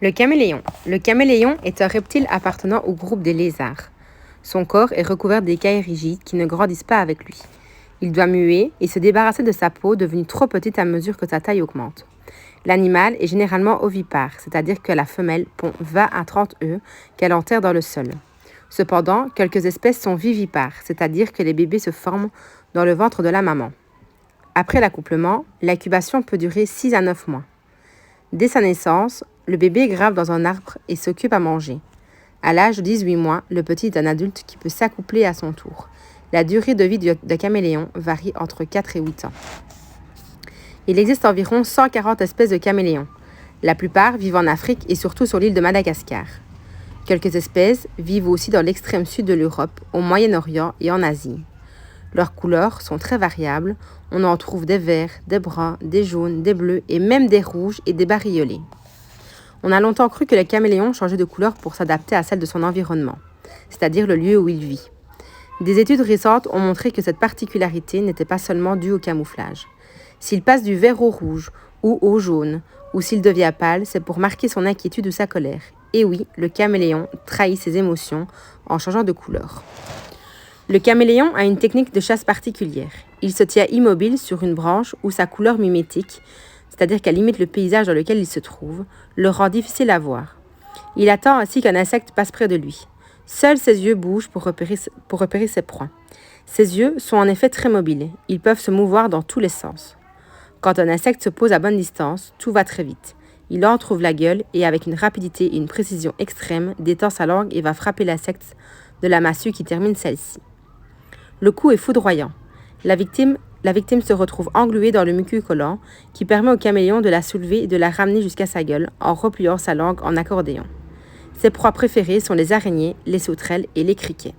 Le caméléon. Le caméléon est un reptile appartenant au groupe des lézards. Son corps est recouvert d'écailles rigides qui ne grandissent pas avec lui. Il doit muer et se débarrasser de sa peau devenue trop petite à mesure que sa taille augmente. L'animal est généralement ovipare, c'est-à-dire que la femelle pond 20 à 30 œufs qu'elle enterre dans le sol. Cependant, quelques espèces sont vivipares, c'est-à-dire que les bébés se forment dans le ventre de la maman. Après l'accouplement, l'incubation peut durer 6 à 9 mois. Dès sa naissance, le bébé grimpe dans un arbre et s'occupe à manger. À l'âge de 18 mois, le petit est un adulte qui peut s'accoupler à son tour. La durée de vie de caméléon varie entre 4 et 8 ans. Il existe environ 140 espèces de caméléons. La plupart vivent en Afrique et surtout sur l'île de Madagascar. Quelques espèces vivent aussi dans l'extrême sud de l'Europe, au Moyen-Orient et en Asie. Leurs couleurs sont très variables. On en trouve des verts, des bruns, des jaunes, des bleus et même des rouges et des bariolés. On a longtemps cru que le caméléon changeait de couleur pour s'adapter à celle de son environnement, c'est-à-dire le lieu où il vit. Des études récentes ont montré que cette particularité n'était pas seulement due au camouflage. S'il passe du vert au rouge ou au jaune, ou s'il devient pâle, c'est pour marquer son inquiétude ou sa colère. Et oui, le caméléon trahit ses émotions en changeant de couleur. Le caméléon a une technique de chasse particulière. Il se tient immobile sur une branche où sa couleur mimétique, c'est-à-dire qu'elle imite le paysage dans lequel il se trouve, le rend difficile à voir. Il attend ainsi qu'un insecte passe près de lui. Seuls ses yeux bougent pour repérer ses proies. Ses yeux sont en effet très mobiles. Ils peuvent se mouvoir dans tous les sens. Quand un insecte se pose à bonne distance, tout va très vite. Il entrouvre la gueule et avec une rapidité et une précision extrême, détend sa langue et va frapper l'insecte de la massue qui termine celle-ci. Le coup est foudroyant. La victime se retrouve engluée dans le mucus collant qui permet au caméléon de la soulever et de la ramener jusqu'à sa gueule en repliant sa langue en accordéon. Ses proies préférées sont les araignées, les sauterelles et les criquets.